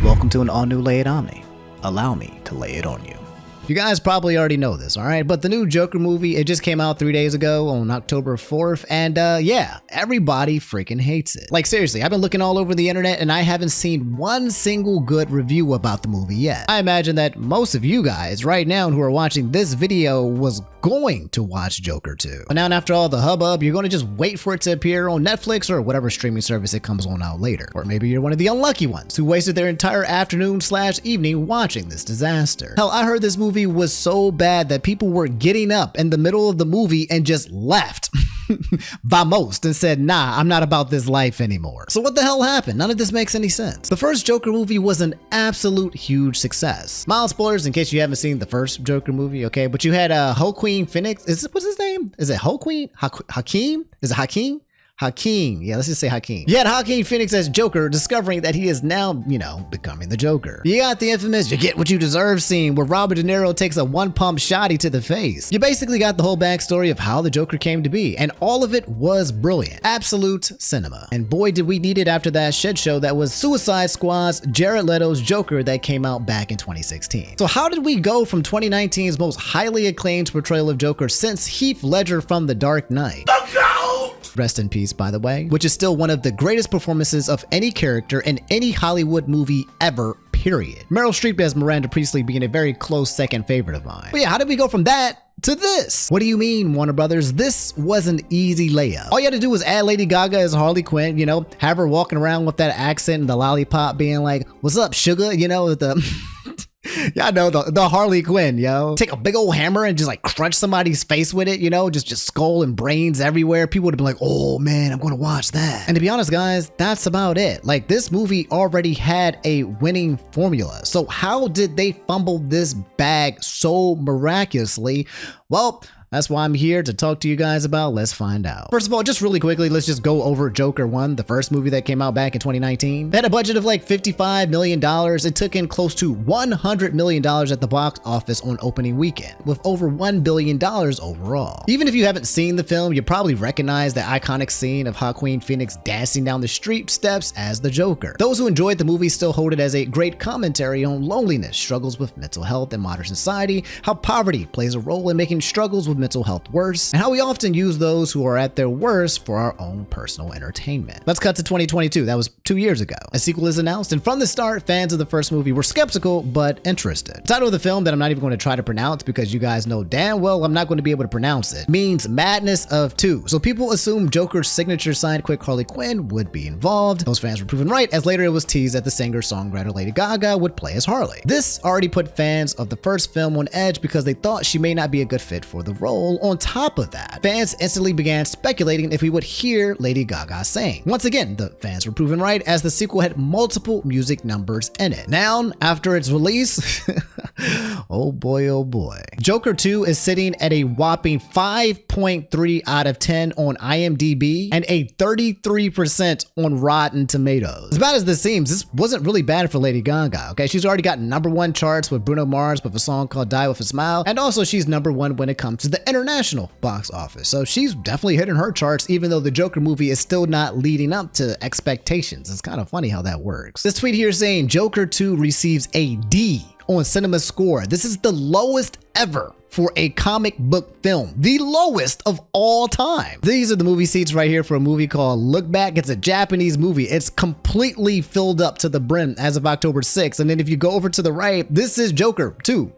Welcome to an all-new Lay It On Me. Allow me to lay it on you. You guys probably already know this, alright? But the new Joker movie, it just came out 3 days ago on October 4th, and yeah, everybody freaking hates it. Like seriously, I've been looking all over the internet and I haven't seen one single good review about the movie yet. I imagine that most of you guys right now who are watching this video was going to watch Joker 2. But now after all the hubbub, you're going to just wait for it to appear on Netflix or whatever streaming service it comes on out later. Or maybe you're one of the unlucky ones who wasted their entire afternoon/evening watching this disaster. Hell, I heard this movie was so bad that people were getting up in the middle of the movie and just left. Vamos, and said, nah, I'm not about this life anymore. So what the hell happened? None of this makes any sense. The first Joker movie was an absolute huge success. Mild spoilers in case you haven't seen the first Joker movie, okay? But you had Joaquin Phoenix. What's his name? Is it Joaquin? Hakeem? Is it Hakeem? Hakeem. Yeah, let's just say Hakeem. You had Joaquin Phoenix as Joker, discovering that he is now, you know, becoming the Joker. You got the infamous "you get what you deserve" scene where Robert De Niro takes a one-pump shotty to the face. You basically got the whole backstory of how the Joker came to be, and all of it was brilliant. Absolute cinema. And boy, did we need it after that shit show that was Suicide Squad's Jared Leto's Joker that came out back in 2016. So how did we go from 2019's most highly acclaimed portrayal of Joker since Heath Ledger from The Dark Knight? Rest in peace, by the way, which is still one of the greatest performances of any character in any Hollywood movie ever, period. Meryl Streep as Miranda Priestley being a very close second favorite of mine. But yeah, how did we go from that to this? What do you mean, Warner Brothers? This was an easy layup. All you had to do was add Lady Gaga as Harley Quinn, you know, have her walking around with that accent and the lollipop being like, "What's up, sugar?" You know, the yeah, I know the Harley Quinn, yo. Take a big old hammer and just like crunch somebody's face with it, you know, just skull and brains everywhere. People would have been like, "Oh man, I'm gonna watch that." And to be honest, guys, that's about it. Like, this movie already had a winning formula. So how did they fumble this bag so miraculously? Well, that's why I'm here to talk to you guys about. Let's find out. First of all, just really quickly, let's just go over Joker 1, the first movie that came out back in 2019. They had a budget of like $55 million. It took in close to $100 million at the box office on opening weekend, with over $1 billion overall. Even if you haven't seen the film, you probably recognize the iconic scene of Joaquin Phoenix dancing down the street steps as the Joker. Those who enjoyed the movie still hold it as a great commentary on loneliness, struggles with mental health in modern society, how poverty plays a role in making struggles with mental health worse, and how we often use those who are at their worst for our own personal entertainment. Let's cut to 2022. That was 2 years ago. A sequel is announced, and from the start, fans of the first movie were skeptical but interested. The title of the film that I'm not even going to try to pronounce because you guys know damn well I'm not going to be able to pronounce it means Madness of Two. So people assumed Joker's signature sidekick Harley Quinn would be involved. Those fans were proven right, as later it was teased that the singer-songwriter Lady Gaga would play as Harley. This already put fans of the first film on edge because they thought she may not be a good fit for the role. On top of that, fans instantly began speculating if we would hear Lady Gaga sing. Once again, the fans were proven right, as the sequel had multiple music numbers in it. Now, after its release, oh boy, Joker 2 is sitting at a whopping 5.3 out of 10 on IMDb and a 33% on Rotten Tomatoes. As bad as this seems, this wasn't really bad for Lady Gaga, okay? She's already got #1 charts with Bruno Mars with a song called Die With A Smile, and also she's #1 when it comes to the international box office. So she's definitely hitting her charts, even though the Joker movie is still not leading up to expectations. It's kind of funny how that works. This tweet here saying Joker 2 receives a D on Cinema Score. This is the lowest ever for a comic book film, the lowest of all time. These are the movie seats right here for a movie called Look Back. It's a Japanese movie. It's completely filled up to the brim as of October 6th. And then if you go over to the right, this is Joker 2.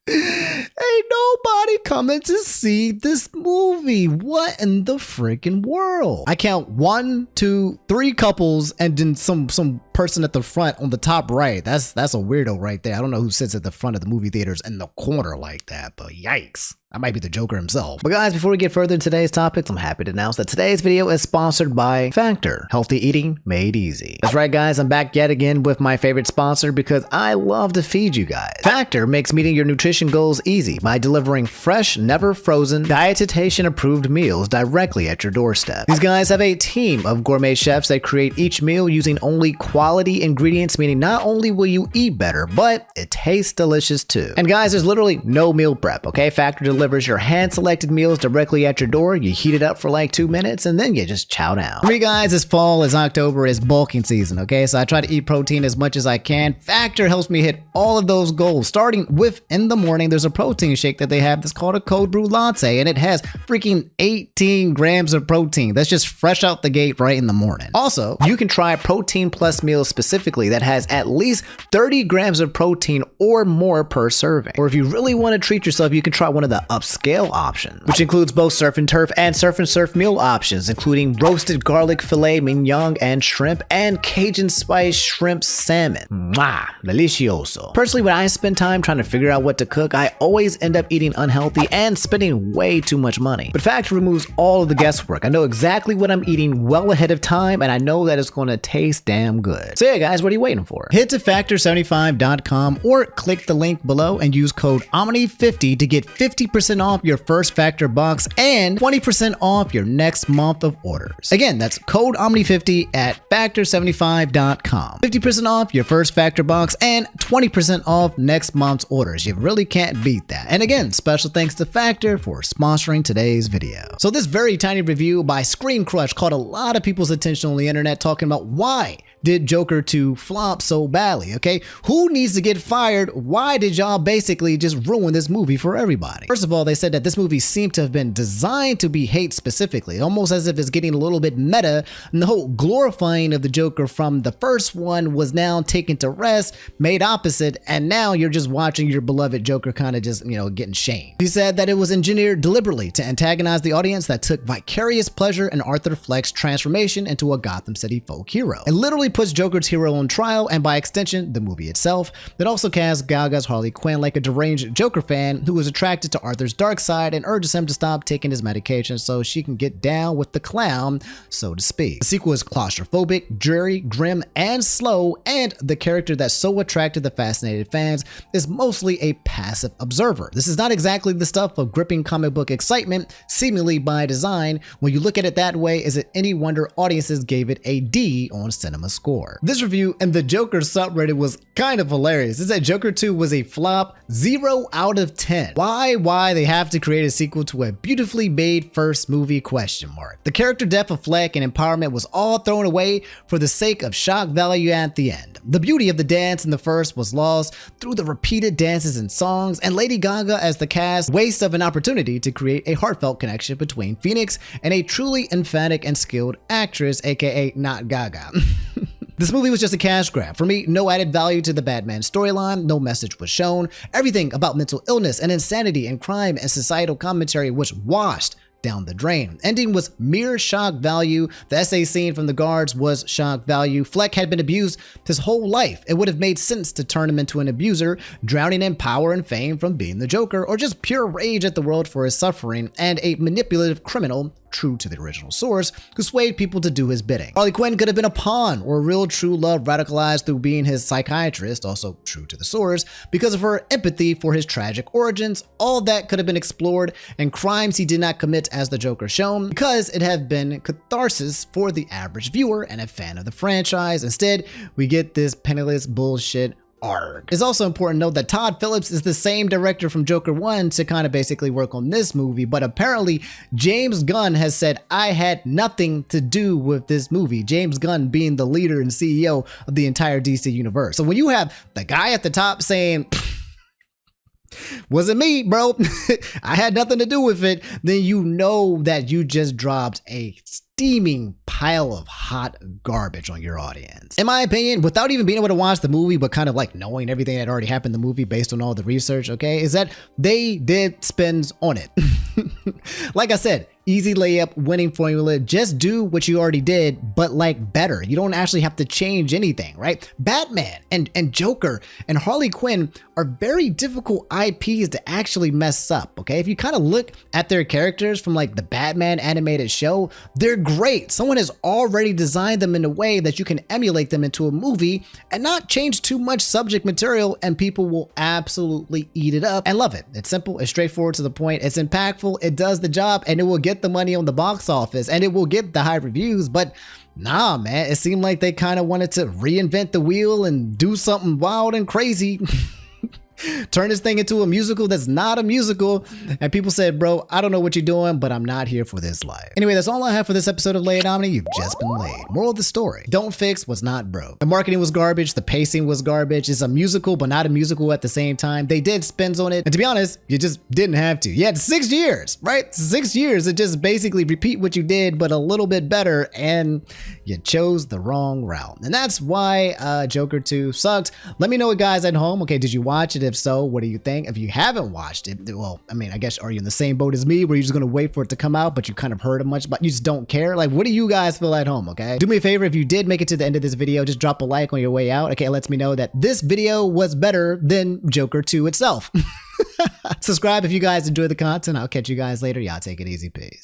Ain't nobody coming to see this movie. What in the freaking world? I count 1, 2, 3 couples and then some person at the front on the top right. That's a weirdo right there. I don't know who sits at the front of the movie theaters in the corner like that, but yikes. That might be the Joker himself. But guys, before we get further into today's topics, I'm happy to announce that today's video is sponsored by Factor. Healthy eating made easy. That's right, guys. I'm back yet again with my favorite sponsor because I love to feed you guys. Factor makes meeting your nutrition goals easy by delivering fresh, never frozen, dietitian approved meals directly at your doorstep. These guys have a team of gourmet chefs that create each meal using only quality ingredients, meaning not only will you eat better, but it tastes delicious too. And guys, there's literally no meal prep, okay? Factor delivers delivers your hand-selected meals directly at your door. You heat it up for like 2 minutes and then you just chow down. For me guys, this fall is October is bulking season, okay? So I try to eat protein as much as I can. Factor helps me hit all of those goals. Starting with in the morning, there's a protein shake that they have that's called a cold brew latte, and it has freaking 18 grams of protein. That's just fresh out the gate right in the morning. Also, you can try Protein Plus meals specifically that has at least 30 grams of protein or more per serving. Or if you really want to treat yourself, you can try one of the upscale options, which includes both surf and turf and surf and surf meal options, including roasted garlic filet mignon and shrimp and Cajun spice shrimp salmon. Mwah, delicioso. Personally, when I spend time trying to figure out what to cook, I always end up eating unhealthy and spending way too much money. But Factor removes all of the guesswork. I know exactly what I'm eating well ahead of time, and I know that it's going to taste damn good. So yeah guys, what are you waiting for? Head to factor75.com or click the link below and use code OMNI50 to get 50% off your first Factor box and 20% off your next month of orders. Again, that's code OMNI50 at factor75.com. 50% off your first Factor box and 20% off next month's orders. You really can't beat that. And again, special thanks to Factor for sponsoring today's video. So this very tiny review by Screen Crush caught a lot of people's attention on the internet, talking about why did Joker 2 flop so badly, okay? Who needs to get fired? Why did y'all basically just ruin this movie for everybody? First of all, they said that this movie seemed to have been designed to be hate specifically, almost as if it's getting a little bit meta, and the whole glorifying of the Joker from the first one was now taken to rest, made opposite, and now you're just watching your beloved Joker kind of just, getting shamed. He said that it was engineered deliberately to antagonize the audience that took vicarious pleasure in Arthur Fleck's transformation into a Gotham City folk hero. It literally puts Joker's hero on trial, and by extension, the movie itself. It also casts Gal Gadot's Harley Quinn like a deranged Joker fan who is attracted to Arthur's dark side and urges him to stop taking his medication so she can get down with the clown, so to speak. The sequel is claustrophobic, dreary, grim, and slow, and the character that so attracted the fascinated fans is mostly a passive observer. This is not exactly the stuff of gripping comic book excitement, seemingly by design. When you look at it that way, is it any wonder audiences gave it a D on Cinema Score. This review and the Joker subreddit was kind of hilarious. It said Joker 2 was a flop, 0 out of 10. Why they have to create a sequel to a beautifully made first movie ? The character depth of Fleck and empowerment was all thrown away for the sake of shock value at the end. The beauty of the dance in the first was lost through the repeated dances and songs, and Lady Gaga as the cast waste of an opportunity to create a heartfelt connection between Phoenix and a truly emphatic and skilled actress, aka not Gaga. This movie was just a cash grab. For me, no added value to the Batman storyline, no message was shown. Everything about mental illness and insanity and crime and societal commentary was washed down the drain. Ending was mere shock value. The essay scene from the guards was shock value. Fleck had been abused his whole life. It would have made sense to turn him into an abuser, drowning in power and fame from being the Joker, or just pure rage at the world for his suffering, and a manipulative criminal true to the original source, who swayed people to do his bidding. Harley Quinn could have been a pawn or a real true love radicalized through being his psychiatrist, also true to the source, because of her empathy for his tragic origins. All that could have been explored, and crimes he did not commit as the Joker shown, because it had been catharsis for the average viewer and a fan of the franchise. Instead, we get this penniless bullshit arg. It's also important to note that Todd Phillips is the same director from Joker 1 to kind of basically work on this movie, but apparently James Gunn has said, I had nothing to do with this movie. James Gunn being the leader and CEO of the entire DC universe. So when you have the guy at the top saying, wasn't me, bro, I had nothing to do with it, then you know that you just dropped a steaming pile of hot garbage on your audience. In my opinion, without even being able to watch the movie, but kind of like knowing everything that already happened in the movie based on all the research, okay, is that they did spins on it. Like I said, easy layup, winning formula. Just do what you already did, but like better. You don't actually have to change anything, right? Batman and Joker and Harley Quinn are very difficult IPs to actually mess up, okay? If you kind of look at their characters from like the Batman animated show, they're great. Someone has already designed them in a way that you can emulate them into a movie and not change too much subject material, and people will absolutely eat it up and love it. It's simple, it's straightforward, to the point, it's impactful, it does the job, and it will get the money on the box office, and it will get the high reviews. But nah, man, it seemed like they kind of wanted to reinvent the wheel and do something wild and crazy. Turn this thing into a musical that's not a musical. And people said, bro, I don't know what you're doing, but I'm not here for this life. Anyway, that's all I have for this episode of Lay It On Me. You've just been laid. Moral of the story: don't fix what's not broke. The marketing was garbage. The pacing was garbage. It's a musical, but not a musical at the same time. They did spins on it. And to be honest, you just didn't have to. You had 6 years, right? 6 years to just basically repeat what you did, but a little bit better. And you chose the wrong route. And that's why Joker 2 sucked. Let me know what guys at home. Okay, did you watch it? If so, what do you think? If you haven't watched it, well, I mean, I guess, are you in the same boat as me where you're just gonna wait for it to come out, but you kind of heard a much, but you just don't care? Like, what do you guys feel at home? Okay, do me a favor, if you did make it to the end of this video, just drop a like on your way out. Okay, it lets me know that this video was better than Joker 2 itself. Subscribe if you guys enjoy the content. I'll catch you guys later. Y'all take it easy. Peace.